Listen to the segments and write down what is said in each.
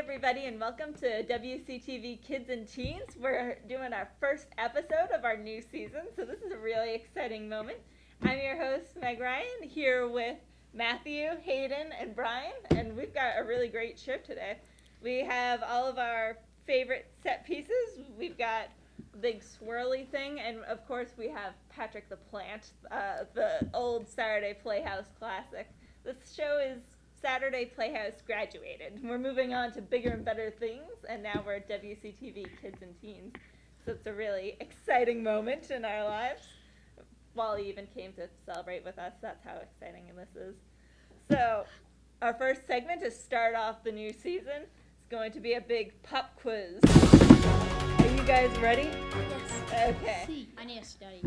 everybody, and welcome to WCTV Kids and Teens. We're doing our first episode of our new season, so this is a really exciting moment. I'm your host, Meg Ryan, here with Matthew, Hayden, and Brian, and we've got a really great show today. We have all of our favorite set pieces. We've got the big swirly thing, and of course we have Patrick the Plant, the old Saturday Playhouse classic. This show is Saturday Playhouse graduated. We're moving on to bigger and better things, and now we're at WCTV Kids and Teens. So it's a really exciting moment in our lives. Wally even came to celebrate with us. That's how exciting this is. So our first segment to start off the new season is going to be a big pop quiz. Are you guys ready? Yes. Okay. I need to study.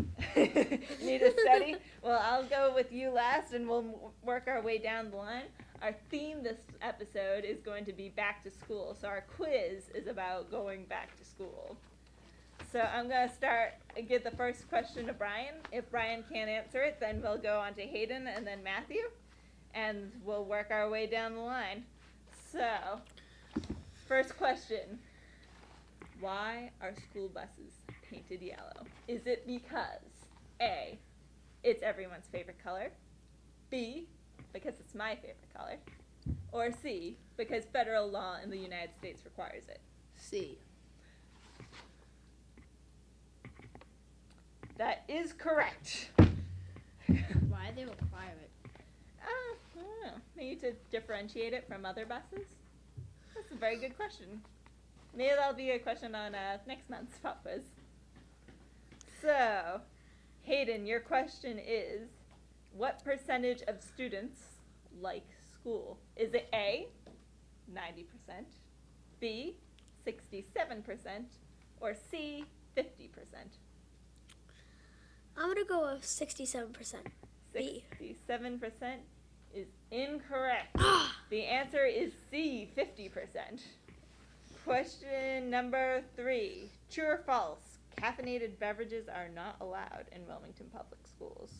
Need to study? Well, I'll go with you last, and we'll work our way down the line. Our theme this episode is going to be back to school. So our quiz is about going back to school. So I'm going to give the first question to Brian. If Brian can't answer it, then we'll go on to Hayden and then Matthew. And we'll work our way down the line. So, first question. Why are school buses painted yellow? Is it because A, it's everyone's favorite color, B, because it's my favorite color, or C, because federal law in the United States requires it? C. That is correct. Why they require it? I don't know. Maybe to differentiate it from other buses? That's a very good question. Maybe that'll be a question on next month's pop quiz. So, Hayden, your question is, what percentage of students like school? Is it A, 90%, B, 67%, or C, 50%? I'm going to go with 67%. 67% is incorrect. The answer is C, 50%. Question number 3. True or false? Caffeinated beverages are not allowed in Wilmington Public Schools.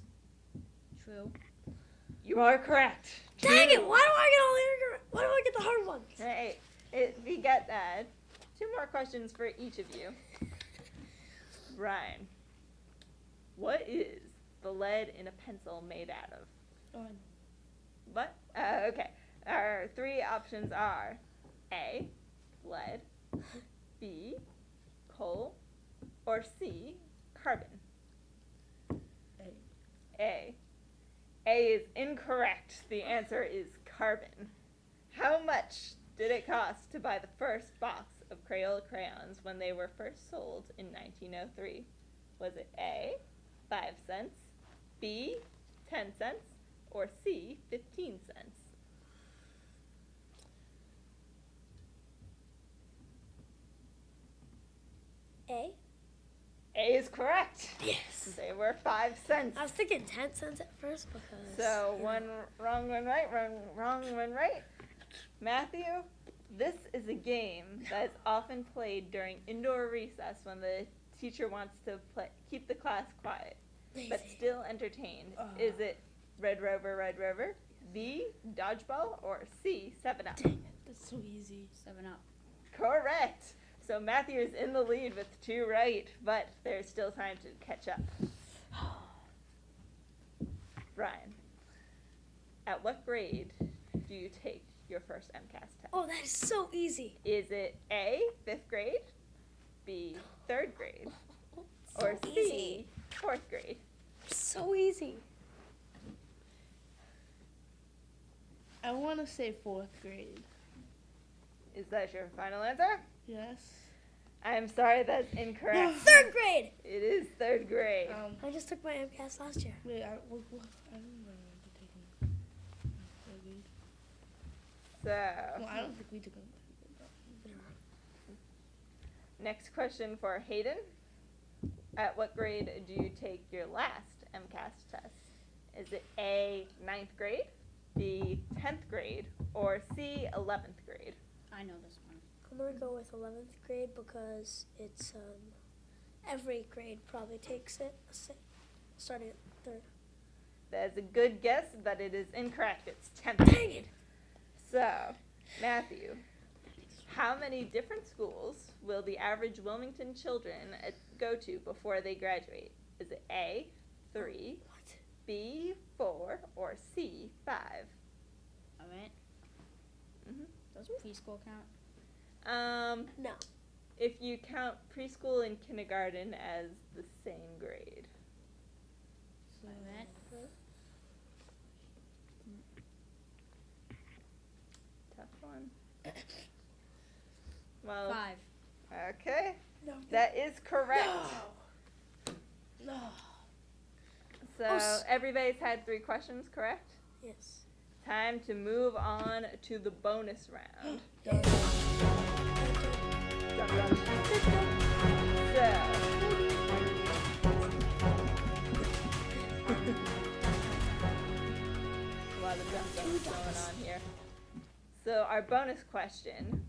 True. You are correct. Dang it! Why do I get the hard ones? Hey, we got 2 more questions for each of you. Ryan, what is the lead in a pencil made out of? What? Okay. Our 3 options are A, lead, B, coal, or C, carbon. A. A is incorrect. The answer is carbon. How much did it cost to buy the first box of Crayola crayons when they were first sold in 1903? Was it A, 5 cents, B, 10 cents, or C, 15 cents? A? A is correct. Yes. They were 5 cents. I was thinking 10 cents at first because... So, one wrong, one right, wrong, one right. Matthew, this is a game that is often played during indoor recess when the teacher wants to keep the class quiet, but still entertained. Is it Red Rover, B, Dodgeball, or C, 7-Up? Dang it, that's so easy. 7-Up. Correct. So Matthew is in the lead with 2 right, but there's still time to catch up. Brian, at what grade do you take your first MCAS test? Oh, that is so easy. Is it A, 5th grade, B, 3rd grade, or C, easy. 4th grade? So easy. I want to say 4th grade. Is that your final answer? Yes. I'm sorry, that's incorrect. 3rd grade. It is 3rd grade. I just took my MCAS last year. Wait, I don't remember taking 3rd grade. So, Well, I don't think we took it. next question for Hayden. At what grade do you take your last MCAS test? Is it A, 9th grade, B, 10th grade, or C, 11th grade? I know this one. I'm going to go with 11th grade because it's, every grade probably takes it, starting at 3rd. That's a good guess, but it is incorrect. It's 10th Dang grade. it. So, Matthew, how many different schools will the average Wilmington children go to before they graduate? Is it A, 3, B, 4, or C, 5? Alright. Mhm. Does preschool count? No. If you count preschool and kindergarten as the same grade. Alright. Tough one. Well, 5. okay. No. That is correct. No. So everybody's had 3 questions, correct? Yes. Time to move on to the bonus round. Done. Dun, dun. A lot of dun going on here. So our bonus question,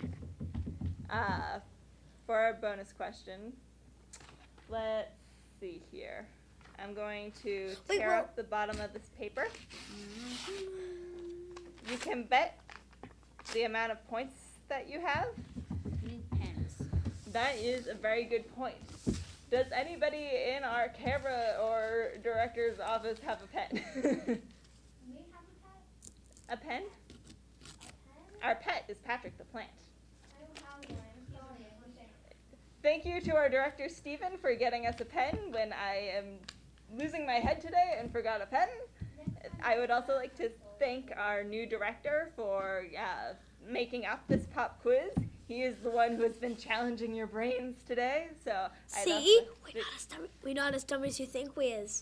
for our bonus question, let's see here. I'm going to tear up the bottom of this paper. You can bet the amount of points that you have. Need pens. That is a very good point. Does anybody in our camera or director's office have a pen? We have a pet? A pen? A pen? Our pet is Patrick the plant. I don't have one. I'm sorry. Thank you to our director, Stephen, for getting us a pen when I am losing my head today and forgot a pen. I would also like to thank our new director for making up this pop quiz. He is the one who has been challenging your brains today. So See? We're not as dumb as you think we is.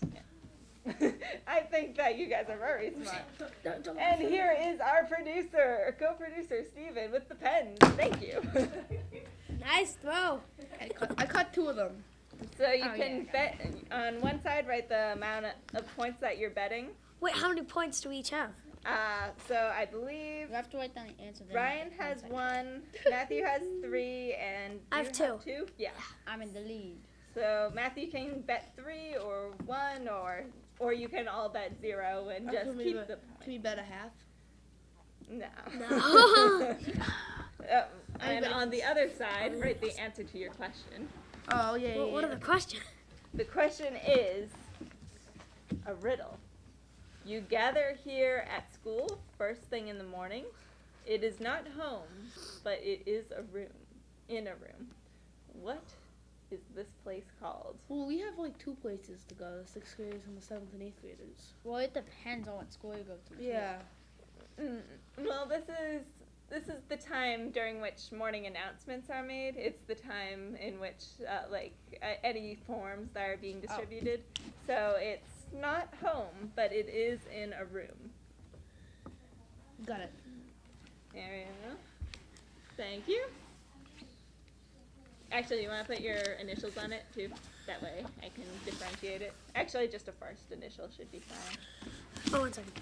I think that you guys are very smart. And here is our producer, co-producer, Stephen, with the pens. Thank you. Nice throw. I caught 2 of them. So you can bet on one side, write the amount of points that you're betting. Wait, how many points do we each have? So I believe You have to write down the answer. then Ryan the has points 1, Matthew has 3, and I have you 2. have 2? Yeah. I'm in the lead. So Matthew can bet 3 or 1, or you can all bet 0 and just keep the Can we bet a half? No. No. And on the other side, write the answer to your question. Oh, yeah, Well, what are the questions? The question is a riddle. You gather here at school first thing in the morning. It is not home, but it is a room. In a room. What is this place called? Well, we have like 2 places to go, the 6th graders and the 7th and 8th graders. Well, it depends on what school you go to. Yeah. Well, this is the time during which morning announcements are made. It's the time in which any forms that are being distributed. So it's not home, but it is in a room. Got it. There we go. Thank you. Actually, you want to put your initials on it too? That way I can differentiate it. Actually, just a first initial should be fine. Oh, 1 second.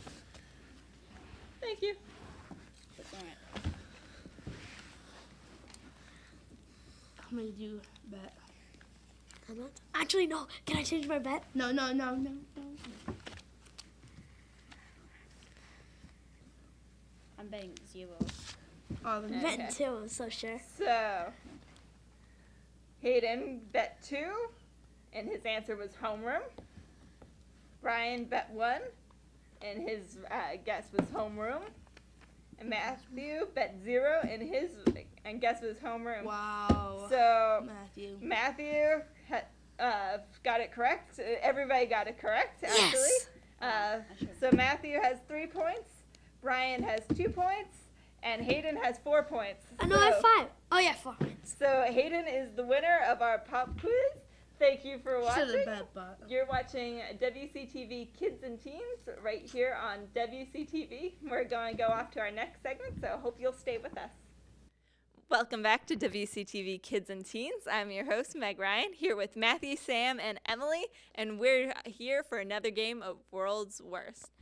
Thank you. That's all right. How many do you bet? I'm not. Actually, no. Can I change my bet? No. I'm betting 0. Oh, then Okay. Bet 2. I'm so sure. So, Hayden bet 2, and his answer was homeroom. Brian bet 1, and his guess was homeroom. And Matthew bet 0, and his guess was homeroom. Wow. So Matthew. got it correct. Everybody got it correct, actually. Yes. So Matthew has 3 points, Brian has 2 points, and Hayden has 4 points. I know I have 5. Oh, yeah, 4 points. So Hayden is the winner of our pop quiz. Thank you for watching. Should have bet, but. You're watching WCTV Kids and Teens right here on WCTV. We're going to go off to our next segment, so hope you'll stay with us. Welcome back to WCTV Kids and Teens. I'm your host, Meg Ryan, here with Matthew, Sam, and Emily, and we're here for another game of World's Worst.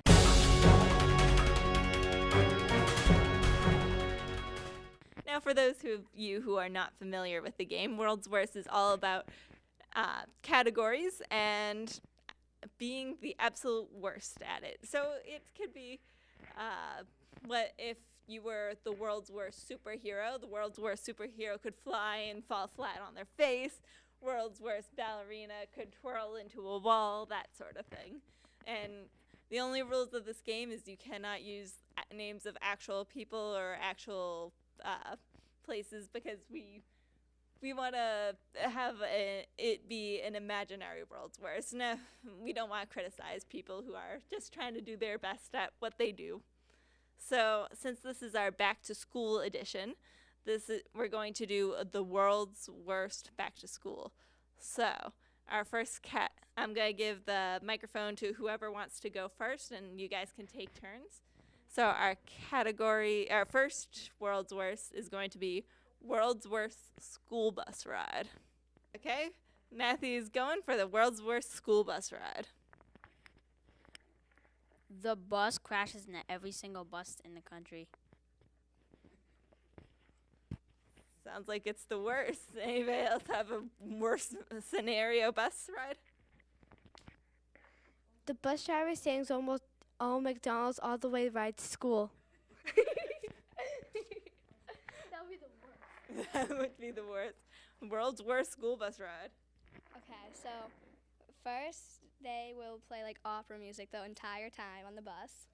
Now, for those of you who are not familiar with the game, World's Worst is all about categories and being the absolute worst at it. So it could be what if you were the world's worst superhero. The world's worst superhero could fly and fall flat on their face. World's worst ballerina could twirl into a wall, that sort of thing. And the only rules of this game is you cannot use names of actual people or actual places, because we want to have it be an imaginary world's worst. No, we don't want to criticize people who are just trying to do their best at what they do. So since this is our back to school edition, we're going to do the world's worst back to school. So our first I'm going to give the microphone to whoever wants to go first, and you guys can take turns. So our first world's worst is going to be world's worst school bus ride. Okay, Matthew's going for the world's worst school bus ride. The bus crashes into every single bus in the country. Sounds like it's the worst. Anybody else have a worse scenario bus ride? The bus driver sings almost all McDonald's all the way ride to school. That would be the worst. That would be the worst. World's worst school bus ride. Okay, so first they will play like opera music the entire time on the bus,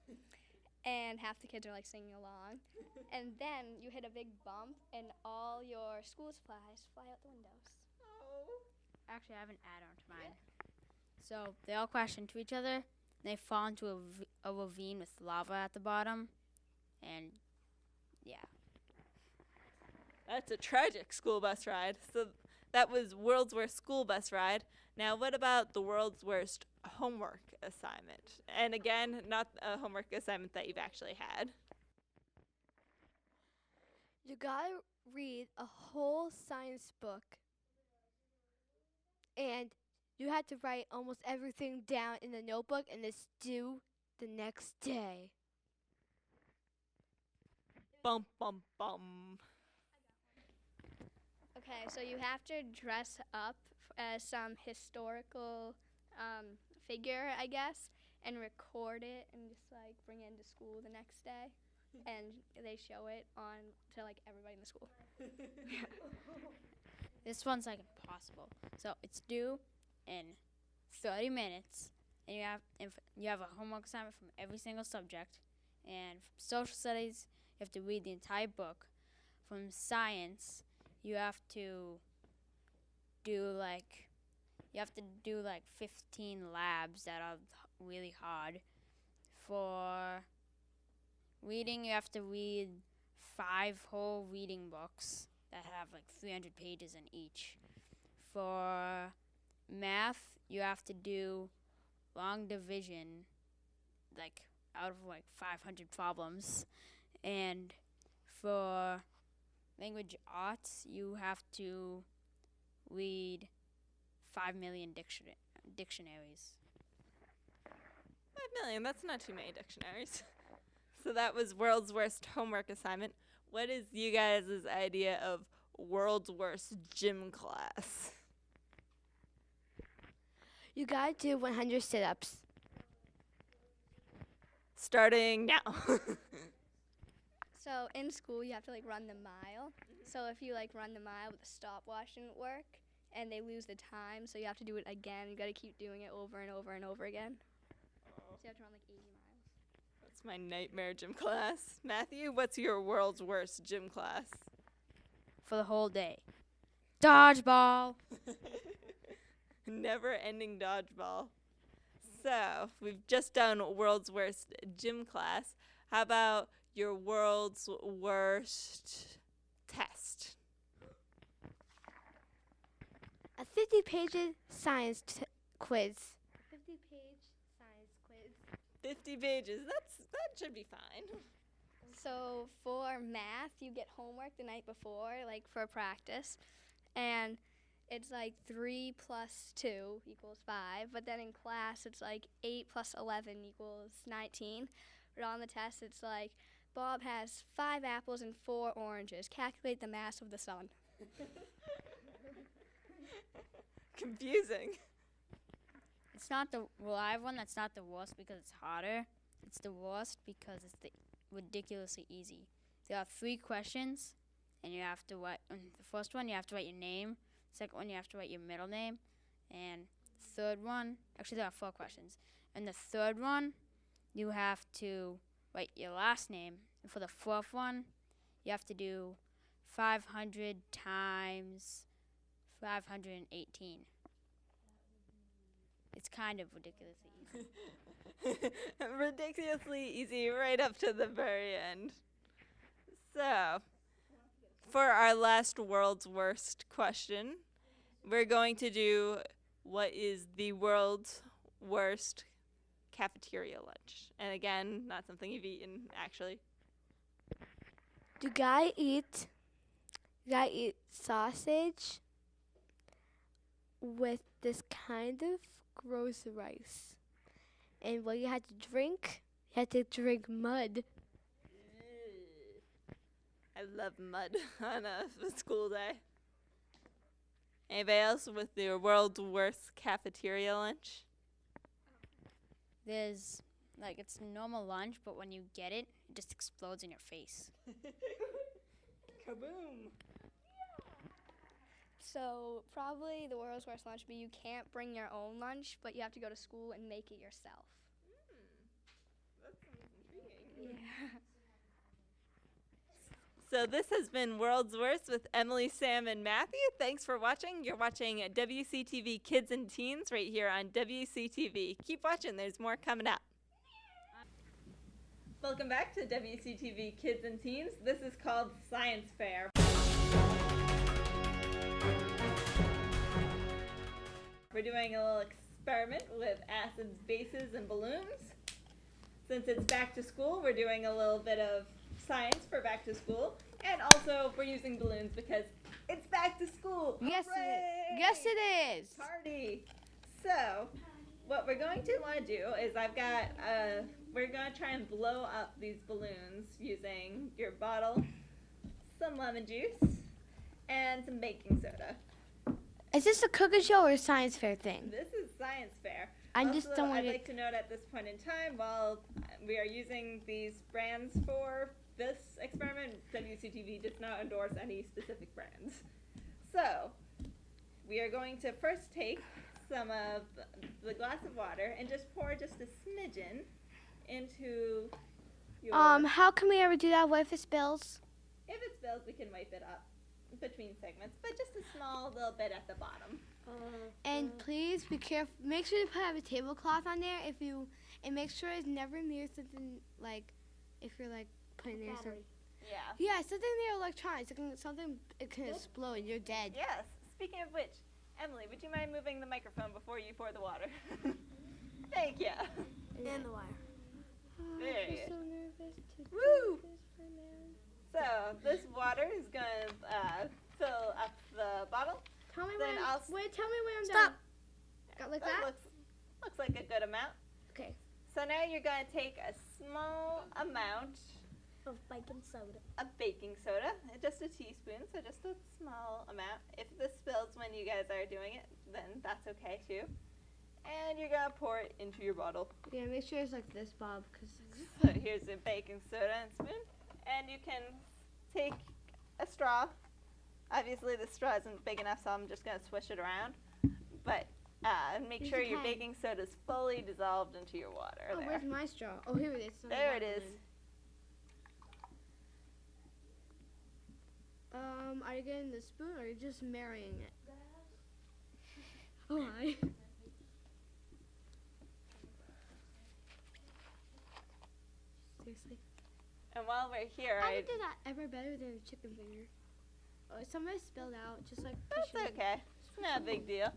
and half the kids are like singing along. And then you hit a big bump, and all your school supplies fly out the windows. Actually, I have an add-on to mine. So they all crash into each other, and they fall into a ravine with lava at the bottom, and yeah. That's a tragic school bus ride. So that was world's worst school bus ride. Now what about the world's worst homework assignment? And again, not a homework assignment that you've actually had. You gotta read a whole science book, and you had to write almost everything down in the notebook, and it's due the next day. Bum, bum, bum. Okay, so you have to dress up as some historical figure, I guess, and record it and just like bring it into school the next day. And they show it on to like everybody in the school. This one's like impossible. So it's due in 30 minutes, and you have a homework assignment from every single subject. And from social studies, you have to read the entire book. From science, you have to do like 15 labs that are really hard. For reading, you have to read 5 whole reading books that have like 300 pages in each. For math, you have to do long division, like out of like 500 problems. And for language arts, you have to read 5 million dictionaries. 5 million, that's not too many dictionaries. So that was world's worst homework assignment. What is you guys' idea of world's worst gym class? You gotta do 100 sit-ups. Starting now. So in school, you have to like run the mile. So if you like run the mile but the stopwatch didn't work and they lose the time, so you have to do it again. You got to keep doing it over and over and over again. So you have to run like 80 miles. That's my nightmare gym class. Matthew, what's your world's worst gym class? For the whole day. Dodgeball. Never-ending dodgeball. So we've just done world's worst gym class. How about your world's worst test? A 50-page science quiz. 50-page science quiz. 50 pages. That should be fine. So for math, you get homework the night before, like for practice, and it's like 3 + 2 = 5. But then in class, it's like 8 + 11 = 19. But on the test, it's like Bob has 5 apples and 4 oranges. Calculate the mass of the sun. Confusing. It's not I have one that's not the worst because it's harder. It's the worst because it's ridiculously easy. there are 3 questions, and you have to write. The first one, you have to write your name. Second one, you have to write your middle name, and third one, actually there are 4 questions. And the third one, you have to write your last name. And for the fourth one, you have to do 500 times 518. It's kind of ridiculously easy. Ridiculously easy right up to the very end. So, for our last world's worst question, we're going to do what is the world's worst cafeteria lunch. And again, not something you've eaten, actually. You gotta eat sausage with this kind of gross rice. And what you had to drink mud. I love mud on a school day. Anybody else with their world's worst cafeteria lunch? There's, like, it's normal lunch, but when you get it, it just explodes in your face. Kaboom! So probably the world's worst lunch, but you can't bring your own lunch, but you have to go to school and make it yourself. That sounds intriguing. Yeah. So this has been World's Worst with Emily, Sam, and Matthew. Thanks for watching. You're watching WCTV Kids and Teens right here on WCTV. Keep watching. There's more coming up. Welcome back to WCTV Kids and Teens. This is called Science Fair. We're doing a little experiment with acids, bases, and balloons. Since it's back to school, we're doing a little bit of science for back to school, and also we're using balloons because it's back to school. Yes, Hooray! Yes, it is. Party. So, what we're going to want to do is we're going to try and blow up these balloons using your bottle, some lemon juice, and some baking soda. Is this a cooking show or a science fair thing? This is science fair. I just don't want I'd to. like to note at this point in time, while we are using these brands for this experiment, WCTV does not endorse any specific brands. So, we are going to first take some of the glass of water and just pour just a smidgen into your... How can we ever do that? What if it spills? If it spills, we can wipe it up between segments, but just a small little bit at the bottom. And please be careful. Make sure to have a tablecloth on there and make sure it's never near something like if you're like putting there something. Yeah. Yeah, something near electronics. It can explode and you're dead. Yes. Speaking of which, Emily, would you mind moving the microphone before you pour the water? Thank you. And the wire. There you I'm go. so nervous to Woo! do this for now. So this water is going to fill up the bottle. Tell me Then when I'll tell me when I'm Stop. done. Got like that? Looks like a good amount. Okay. So now you're going to take a small amount Of baking soda. of baking soda, just a teaspoon, so just a small amount. If this spills when you guys are doing it, then that's okay too. And you're going to pour it into your bottle. Yeah, make sure it's like this, Bob, because So here's the baking soda and spoon. And you can take a straw. Obviously the straw isn't big enough, so I'm just going to swish it around. But make Use sure your your hand. baking soda is fully dissolved into your water. oh, there. where's my straw? Oh, here it is. It's on the There it bottom is. then. Are you getting the spoon or are you just marrying it? Oh, hi. Seriously. And while we're here, How did that ever better than a chicken finger? Oh, somebody spilled out, just like that's tissue. okay. It's not a big deal.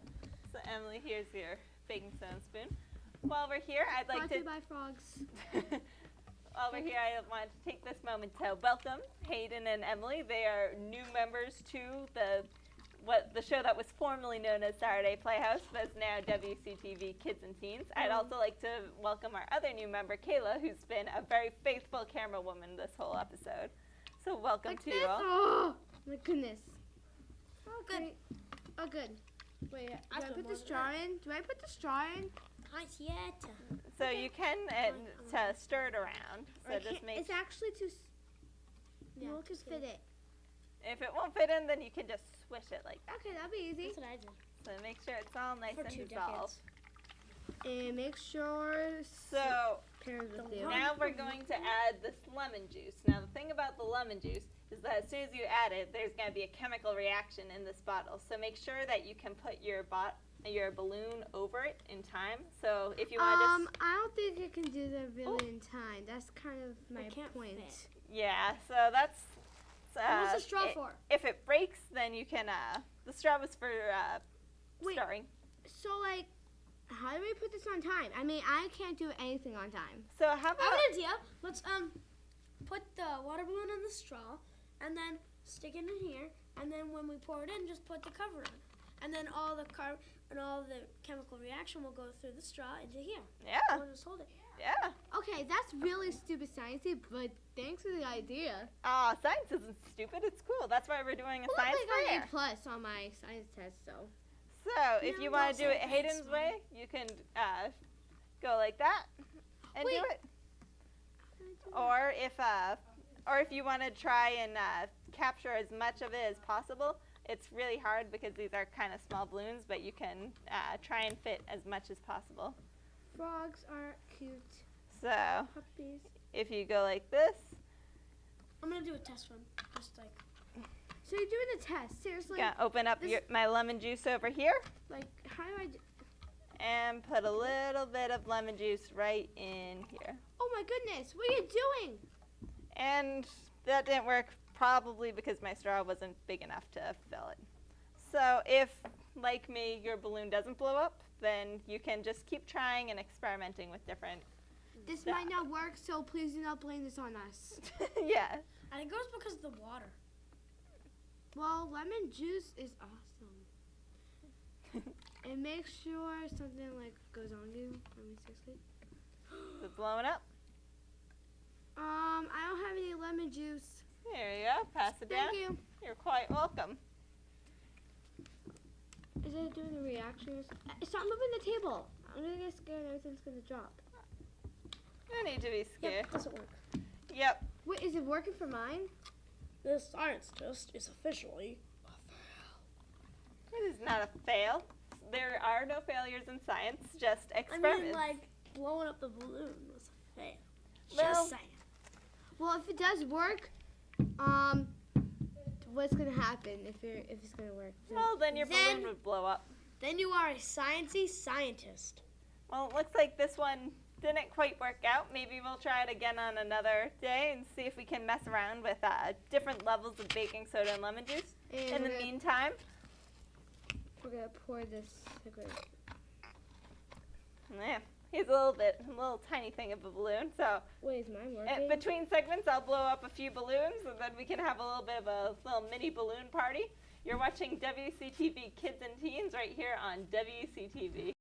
So Emily, here's your baking soda and spoon. While we're here, I'd like Brought to you by frogs. While we're here, I want to take this moment to welcome Hayden and Emily. They are new members to the show that was formerly known as Saturday Playhouse, but is now WCTV Kids and Teens. I'd also like to welcome our other new member, Kayla, who's been a very faithful camera woman this whole episode. So welcome Like to this? you all. Oh, my goodness. Oh, good. Oh, good. Wait, do I feel put more the than straw in? Do I put the straw in? Not yet. So you can to stir it around. So Or just make It's actually too. Yeah, Milk is just fit good. it. If it won't fit in, then you can just swish it like that. Okay, that'll be easy. That's what I did So make sure it's all nice for and 2 dissolved. decades. And make sure So pairs with you. now we're going to add this lemon juice. Now the thing about the lemon juice is that as soon as you add it, there's going to be a chemical reaction in this bottle. So make sure that you can put your balloon over it in time. So if you want to just I don't think I can do that really in time. That's kind of my can't point. fit. yeah. So that's What's the straw for? If it breaks, then you can. The straw was for Wait. stirring. So like, how do we put this on time? I mean, I can't do anything on time. So how I about have an idea. Let's put the water balloon in the straw, and then stick it in here, and then when we pour it in, just put the cover on, and then all the chemical reaction will go through the straw into here. yeah, We'll just hold it. yeah. Okay, that's really stupid sciencey, but thanks for the idea. Science isn't stupid. It's cool. That's why we're doing a Well, science I got fair. an A+ on my science test, so. So if you want to do it Thanks, Hayden's Mom. way, you can go like that and Wait. do it. Or if you want to try and capture as much of it as possible, it's really hard because these are kind of small balloons, but you can try and fit as much as possible. Frogs are cute So puppies. if you go like this, I'm gonna do a test run, just like. So you're doing the test, seriously? gonna open up this- my lemon juice over here Like, how do I do? and put a little bit of lemon juice right in here. Oh my goodness, what are you doing? And that didn't work probably because my straw wasn't big enough to fill it. So if, like me, your balloon doesn't blow up, then you can just keep trying and experimenting with different, This might not work, so please do not blame this on us. yeah. I think it was because of the water. Well, lemon juice is awesome. And make sure something like goes on you. Let me seriously. Is it blowing up? I don't have any lemon juice. There you go. Pass it down. Thank you. You're quite welcome. Is it doing the reactions? Stop moving the table. I'm gonna get scared and everything's gonna drop. No need to be scared. Yep, doesn't work. Yep. Wait, is it working for mine? This science test is officially. It is not a fail. There are no failures in science, just I experiments. mean, like blowing up the balloon was a fail. Well- Just saying. Well, if it does work, what's gonna happen if it's gonna work? Well, then your Then- balloon would blow up. Then you are a sciencey scientist. Well, it looks like this one didn't quite work out. Maybe we'll try it again on another day and see if we can mess around with different levels of baking soda and lemon juice. And In the we're gonna- meantime, we're gonna pour this liquid. yeah, he's a little tiny thing of a balloon. So Wait, is mine working? between segments, I'll blow up a few balloons, and then we can have a little bit of a little mini balloon party. You're watching WCTV Kids and Teens right here on WCTV.